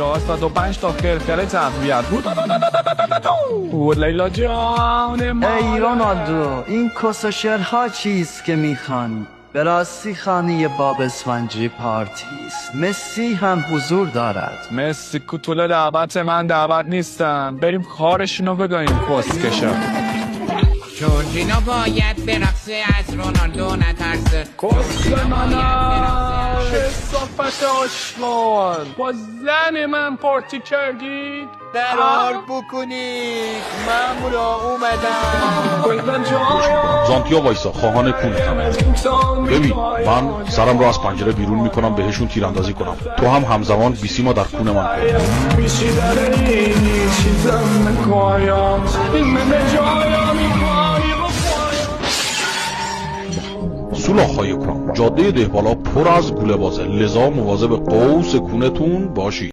405 تا خرخره تقویت بود. لیلا جان ما ای رونالدو، این کسوشرها چیست که میخوانی؟ به راستی خانه باب اسفنجی پارتی است. مسی هم حضور دارد. مسی کوتوله دعوت من دعوت نیستم. بریم خارشونو بگایم کسکشا. جورجینو باید برقصه، از رونالدو نترسه. کسل منم کسافت آشغال، با زن من پارتی کردید؟ قرار بکنید، مامورا اومدن. زانتیا وایسا، خواهان کونتم. ببین من سرم رو از پنجره بیرون میکنم بهشون تیراندازی کنم، تو هم همزمان بیسیما در کون من کن. سولاخ‌های کرام، جاده دهبالا پر از گوله بازه، لذا مواظب قوس کونتون باشید.